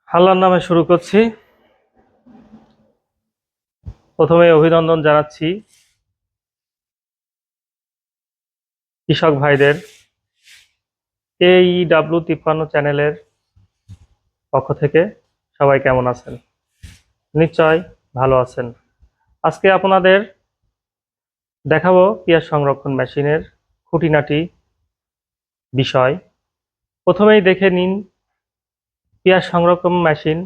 আল্লাহর নামে শুরু করছি। প্রথমে অভিনন্দন জানাচ্ছি কৃষক ভাইদের। AEW53 চ্যানেলের পক্ষ থেকে সবাই কেমন আছেন? নিশ্চয় ভালো আছেন। আজকে আপনাদের দেখাবো পেঁয়াজ সংরক্ষণ মেশিনের খুঁটিনাটি বিষয়। প্রথমেই দেখে নিন পেঁয়াজ সংরক্ষণ মেশিন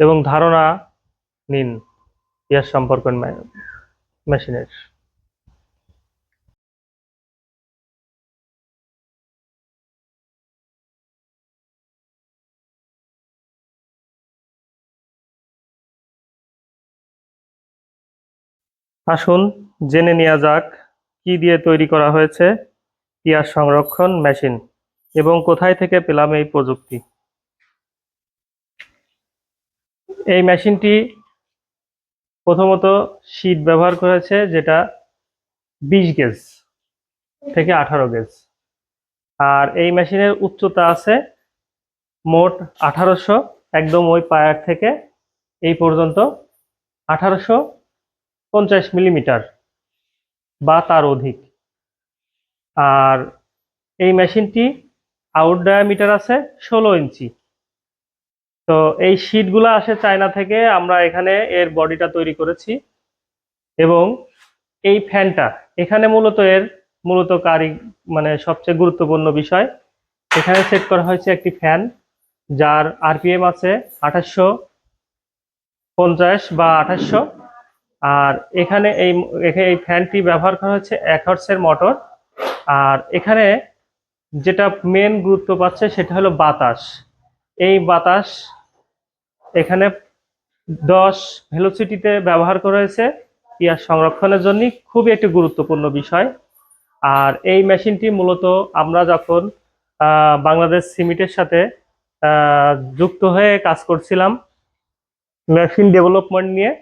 এবং ধারণা নিন পেঁয়াজ সংরক্ষণ মেশিনের। আসুন জেনে নেওয়া যাক কি দিয়ে তৈরি করা হয়েছে পেঁয়াজ সংরক্ষণ মেশিন এবং কোথায় থেকে পেলাম এই প্রযুক্তি। এই মেশিনটি প্রথমত শীট ব্যবহার করেছে, যেটা 20 গেজ থেকে 18 গেজ। আর এই মেশিনের উচ্চতা আছে মোট 1800, একদম ওই পায়ার থেকে এই পর্যন্ত 1850 মিলিমিটার বা তার অধিক। আর এই মেশিনটি আউট ডায়ামিটার আছে 16 ইঞ্চি। তো এই শীটগুলো আসে চায়না থেকে, আমরা এখানে এর বডিটা তৈরি করেছি। এবং এই ফ্যানটা এখানে মূলত মানে সবচেয়ে গুরুত্বপূর্ণ বিষয়, এখানে সেট করা হয়েছে একটি ফ্যান যার আরপিএম আছে 2850 বা 2800। আর এখানে এই ফ্যানটি ব্যবহার করা হচ্ছে 1 হর্সের মোটর। আর এখানে যেটা মেন গুরুত্ব পাচ্ছে সেটা হলো বাতাস। এই বাতাস এখানে 10 ভেলোসিটিতে ব্যবহার করা হয়েছে পেঁয়াজ সংরক্ষণের জন্য, খুবই একটি গুরুত্বপূর্ণ বিষয়। আর এই মেশিনটি মূলত আমরা যখন বাংলাদেশ সিমেন্টের সাথে যুক্ত হয়ে কাজ করছিলাম মেশিন ডেভেলপমেন্ট নিয়ে,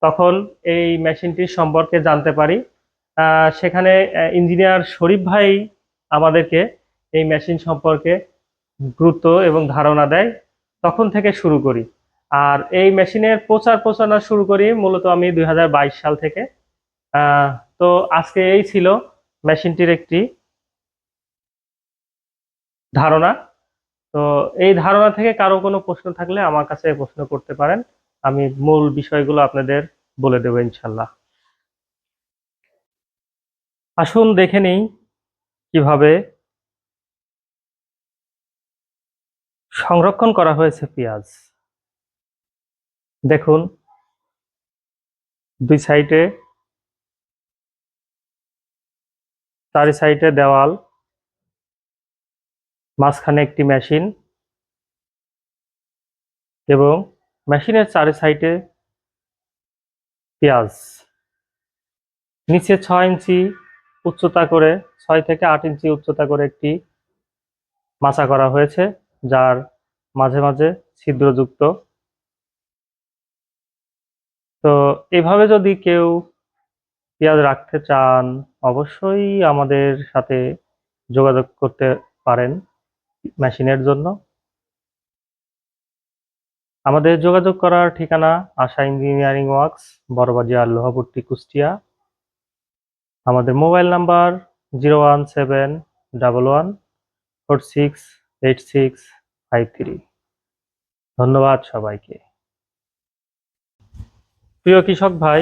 তখন এই মেশিনটির সম্পর্কে জানতে পারি। সেখানে ইঞ্জিনিয়ার শরীফ ভাই আমাদেরকে এই মেশিন সম্পর্কে গুরুত্ব এবং ধারণা দেয়, তখন থেকে শুরু করি। আর এই মেশিনের প্রচারণা শুরু করি মূলত আমি 2022 সাল থেকে। আহ, তো আজকে এই ছিল মেশিনটির একটি ধারণা। তো এই ধারণা থেকে কারো কোনো প্রশ্ন থাকলে আমার কাছে প্রশ্ন করতে পারেন, আমি মূল বিষয়গুলো আপনাদের বলে দেবো ইনশাল্লাহ। আসুন দেখে নেই কিভাবে সংরক্ষণ করা হয়েছে পেঁয়াজ। দেখুন, দুই সাইডে চারি সাইডে দেওয়াল, মাঝখানে একটি মেশিন এবং মেশিনের চারি সাইডে পেঁয়াজ। নিচে 6 ইঞ্চি উচ্চতা করে, 6 থেকে 8 ইঞ্চি উচ্চতা করে একটি মাচা করা হয়েছে, যার মাঝে মাঝে ছিদ্রযুক্ত। তো এভাবে যদি কেউ পেঁয়াজ রাখতে চান অবশ্যই আমাদের সাথে যোগাযোগ করতে পারেন মেশিনের জন্য। আমাদের যোগাযোগ করার ঠিকানা আশা ইঞ্জিনিয়ারিং ওয়ার্কস, বড়বাজার লোহাপট্টি, কুষ্টিয়া। আমাদের মোবাইল নাম্বার 01711468653। ধন্যবাদ সবাইকে। প্রিয় কৃষক ভাই,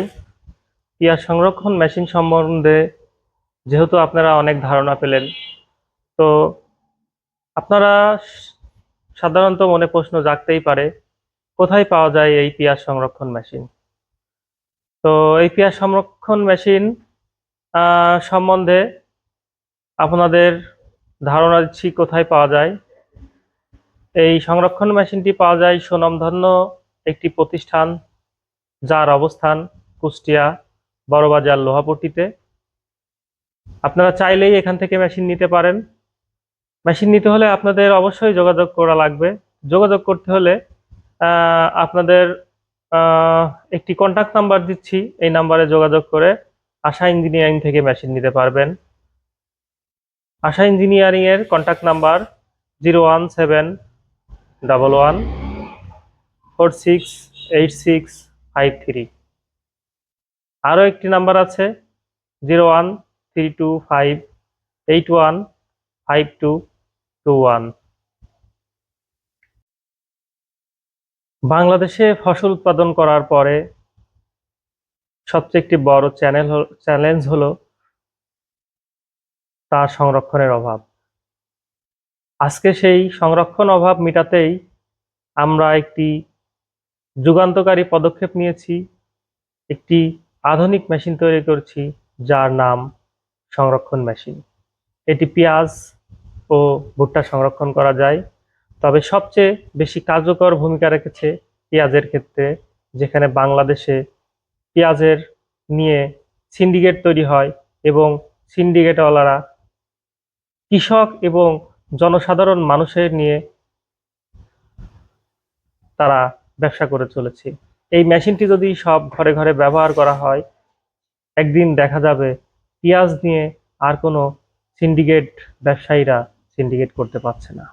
পেঁয়াজ সংরক্ষণ মেশিন সম্বন্ধে যেহেতু আপনারা অনেক ধারণা পেলেন, তো আপনারা সাধারণত মনে প্রশ্ন জাগতেই পারে কোথায় পাওয়া যায় এই পেঁয়াজ সংরক্ষণ মেশিন। তো এই পেঁয়াজ সংরক্ষণ মেশিন সম্বন্ধে আপনাদের ধারণা দিচ্ছি কোথায় পাওয়া যায়। এই সংরক্ষণ মেশিনটি পাওয়া যায় সুনামধন্য একটি প্রতিষ্ঠান, যার অবস্থান কুষ্টিয়া বড়বাজার লোহাপট্টিতে। আপনারা চাইলেই এখান থেকে মেশিন নিতে পারেন। মেশিন নিতে হলে আপনাদের অবশ্যই যোগাযোগ করা লাগবে। যোগাযোগ করতে হলে আপনাদের একটি কন্ট্যাক্ট নাম্বার দিচ্ছি, এই নাম্বারে যোগাযোগ করে আশা ইঞ্জিনিয়ারিং থেকে মেশিন নিতে পারবেন। আশা ইঞ্জিনিয়ারিং এর কন্ট্যাক্ট নাম্বার 11468653। আরও একটি নাম্বার আছে 0132581522 বাংলাদেশে ফসল উৎপাদন করার পরে সবচেয়ে একটি বড় চ্যালেঞ্জ হলো তার সংরক্ষণের অভাব। আজকে সেই সংরক্ষণ অভাব মেটাতেই আমরা একটি যুগান্তকারী পদক্ষেপ নিয়েছি, একটি আধুনিক মেশিন তৈরি করছি যার নাম সংরক্ষণ মেশিন। এটি পেঁয়াজ ও ভুট্টা সংরক্ষণ করা যায়, তবে সবচেয়ে বেশি কার্যকর ভূমিকা রেখেছে পেঁয়াজের ক্ষেত্রে, যেখানে বাংলাদেশে পেঁয়াজের নিয়ে সিন্ডিকেট তৈরি হয় এবং সিন্ডিকেটওয়ালারা কৃষক এবং জনসাধারণ মানুষের নিয়ে তারা ব্যবসা করে চলেছে। এই মেশিনটি যদি সব ঘরে ঘরে ব্যবহার করা হয়, একদিন দেখা যাবে পেঁয়াজ নিয়ে আর কোনো সিন্ডিকেট ব্যবসায়ীরা সিন্ডিকেট করতে পারছে না।